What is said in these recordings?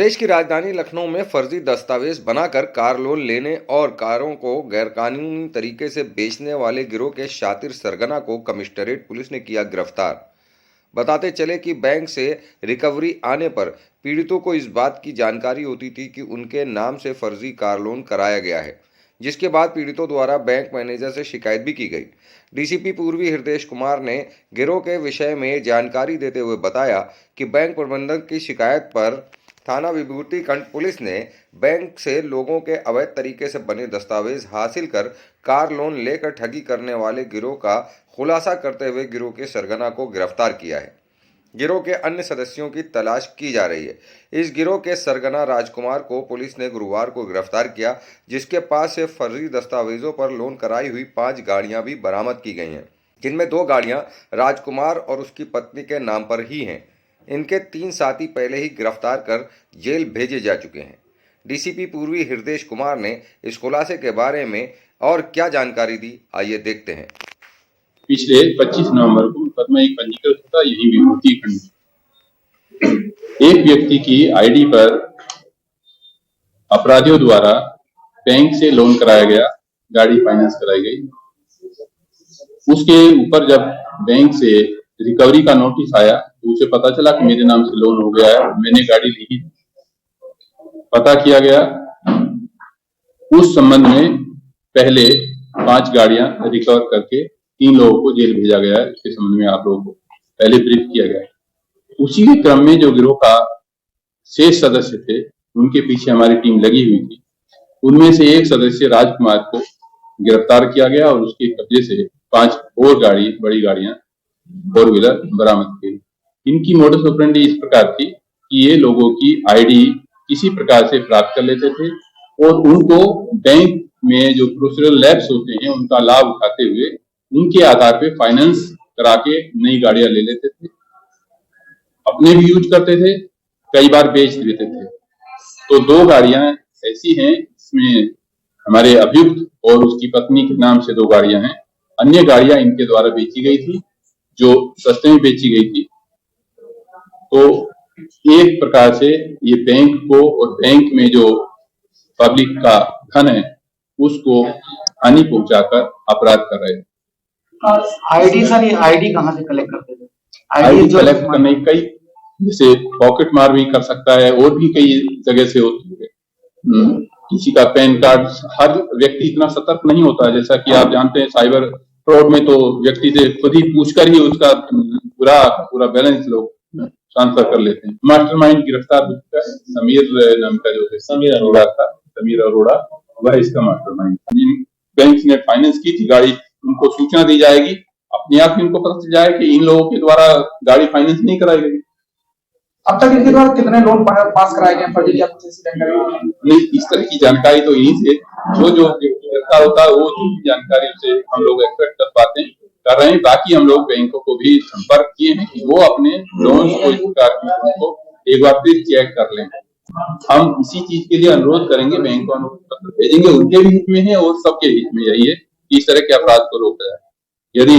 प्रदेश की राजधानी लखनऊ में फर्जी दस्तावेज बनाकर कार लोन लेने और कारों को गैरकानूनी तरीके से बेचने वाले गिरोह के शातिर सरगना को कमिश्नरेट पुलिस ने किया गिरफ्तार। बताते चले कि बैंक से रिकवरी आने पर पीड़ितों को इस बात की जानकारी होती थी कि उनके नाम से फर्जी कार लोन कराया गया है, जिसके बाद पीड़ितों द्वारा बैंक मैनेजर से शिकायत भी की गई। डीसीपी पूर्वी हृदयेश कुमार ने गिरोह के विषय में जानकारी देते हुए बताया कि बैंक प्रबंधक की शिकायत पर थाना विभूति खंड पुलिस ने बैंक से लोगों के अवैध तरीके से बने दस्तावेज हासिल कर कार लोन लेकर ठगी करने वाले गिरोह का खुलासा करते हुए गिरोह के सरगना को गिरफ्तार किया है। गिरोह के अन्य सदस्यों की तलाश की जा रही है। इस गिरोह के सरगना राजकुमार को पुलिस ने गुरुवार को गिरफ्तार किया, जिसके पास से फर्जी दस्तावेजों पर लोन कराई हुई 5 गाड़ियां भी बरामद की गई हैं, जिनमें 2 गाड़ियां राजकुमार और उसकी पत्नी के नाम पर ही हैं। इनके 3 साथी पहले ही गिरफ्तार कर जेल भेजे जा चुके हैं। डीसीपी पूर्वी हृदयेश कुमार ने इस खुलासे के बारे में और क्या जानकारी दी, आइए देखते हैं। पिछले 25 नवंबर को मुकदमा एक पंजीकृत था यही विभूति खंड। एक व्यक्ति की आईडी पर अपराधियों द्वारा बैंक से लोन कराया गया, गाड़ी फाइनेंस कराई गई। उसके ऊपर जब बैंक से रिकवरी का नोटिस आया तो उसे पता चला कि मेरे नाम से लोन हो गया है, मैंने गाड़ी ली ही। पता किया गया, उस संबंध में पहले 5 गाड़ियां रिकवर करके 3 लोगों को जेल भेजा गया है। इसके संबंध में आप लोगों को पहले ब्रीफ किया गया है। उसी के क्रम में जो गिरोह का शेष सदस्य थे उनके पीछे हमारी टीम लगी हुई थी। उनमें से एक सदस्य राजकुमार को गिरफ्तार किया गया और उसके कब्जे से 5 और बड़ी गाड़ियां 4 व्हीलर बरामद की। इनकी मोडस ऑपरेंडी इस प्रकार थी कि ये लोगों की आईडी किसी प्रकार से प्राप्त कर लेते थे और उनको बैंक में जो प्रोसीजरल लैप्स होते हैं उनका लाभ उठाते हुए उनके आधार पे फाइनेंस करा के नई गाड़ियां ले लेते थे, अपने भी यूज करते थे, कई बार बेच देते थे। तो 2 गाड़ियां ऐसी हैं, इसमें हमारे अभियुक्त और उसकी पत्नी के नाम से 2 गाड़ियां हैं। अन्य गाड़ियां इनके द्वारा बेची गई थी, जो सस्ते में बेची गई थी। तो एक प्रकार से ये बैंक को और बैंक में जो पब्लिक का धन है उसको हानि पहुंचाकर अपराध कर रहे हैं। आईडी सर, ये आईडी कहाँ से कलेक्ट करते थे? आईडी कलेक्ट करने कई, जैसे पॉकेट मार भी कर सकता है और भी कई जगह से होती है। किसी का पैन कार्ड, हर व्यक्ति इतना सतर्क नहीं होता है। जैसा कि आप जानते हैं साइबर फ्रॉड में तो व्यक्ति से खुद ही पूछकर ही उसका पूरा बैलेंस लोग ट्रांसफर कर लेते हैं। मास्टरमाइंड गिरफ्तार हो चुका है, समीर नाम का जो है, समीर अरोड़ा, वह इसका मास्टरमाइंड। जिन बैंक ने फाइनेंस की थी गाड़ी, उनको सूचना दी जाएगी, अपने आप ही उनको पता चल जाए कि इन लोगों के द्वारा गाड़ी फाइनेंस नहीं कराई गई। अब तक इनके द्वारा कितने लोन पास कराए गए फर्जी? क्या कुछ ऐसी जानकारी नहीं, इस तरह की जानकारी तो यहीं से जो गिरफ्तार होता है वो जानकारी से हम लोग एक्सपेक्ट कर रहे हैं। बाकी हम लोग बैंकों को भी संपर्क किए हैं कि वो अपने लोन को इस प्रकार को एक बार फिर चेक कर लें। हम इसी चीज के लिए अनुरोध करेंगे, बैंकों को पत्र भेजेंगे, उनके भी हित में है और सबके हित में यही है कि इस तरह के अपराध को रोका जाए। यदि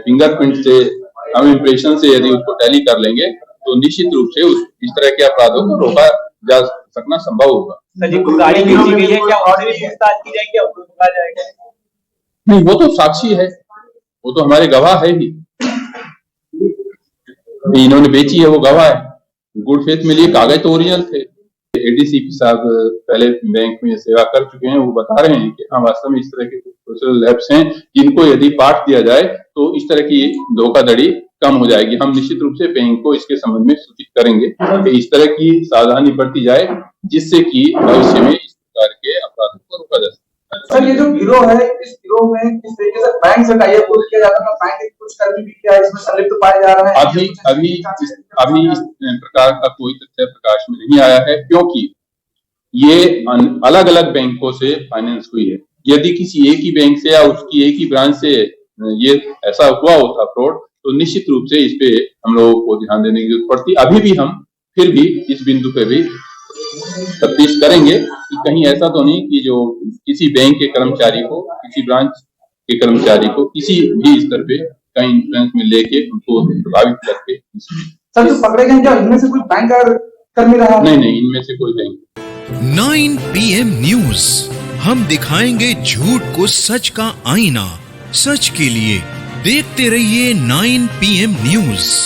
फिंगरप्रिंट से, हम इम्प्रेशन से यदि उसको टैली कर लेंगे तो निश्चित रूप से इस तरह के अपराधों को रोका जा सकना संभव होगा। गाड़ी बेची गई है, क्या और भी पूछताछ की जाएगी, क्या रोका जाएगा? नहीं, वो तो साक्षी है, वो तो हमारे गवाह है ही। इन्होंने बेची है, वो गवाह है। गुड फेथ में लिए कागज तो ओरिजिनल थे। एडीसीपी साहब पहले बैंक में सेवा कर चुके हैं, वो बता रहे हैं कि हाँ वास्तव में इस तरह के प्रोसीजरल लैप्स हैं जिनको यदि पाठ दिया जाए तो इस तरह की धोखाधड़ी कम हो जाएगी। हम निश्चित रूप से बैंक को इसके संबंध में सूचित करेंगे कि इस तरह की सावधानी बरती जाए जिससे कि भविष्य में इस प्रकार के अपराधों को रोका जा सके। सर, ये जो गिरोह है, इस गिरोह में किस तरीके से बैंक से टाई अप किया जाता है? बैंक कुछ कर्मी भी क्या इसमें संलिप्त पाए जा रहे हैं? अभी इस प्रकार का कोई तथ्य प्रकाश में नहीं आया है, क्योंकि ये अलग अलग बैंकों से फाइनेंस हुई है। यदि किसी एक ही बैंक से या उसकी एक ही ब्रांच से ये ऐसा हुआ होता फ्रॉड, तो निश्चित रूप से इस पे हम लोगों को ध्यान देने की जरूरत पड़ती। अभी भी हम फिर भी इस बिंदु पे भी तफ्तीश करेंगे कि कहीं ऐसा तो नहीं कि जो किसी बैंक के कर्मचारी को, किसी ब्रांच के कर्मचारी को किसी भी स्तर पे कहीं इन्फ्लुएंस में लेके उनको प्रभावित करके। सर, जो पकड़े गए क्या इनमें से कोई बैंकर कर्मी रहा? नहीं, इनमें से कोई बैंक। 9 PM न्यूज, हम दिखाएंगे झूठ को सच का आईना। सच के लिए देखते रहिए 9 PM न्यूज।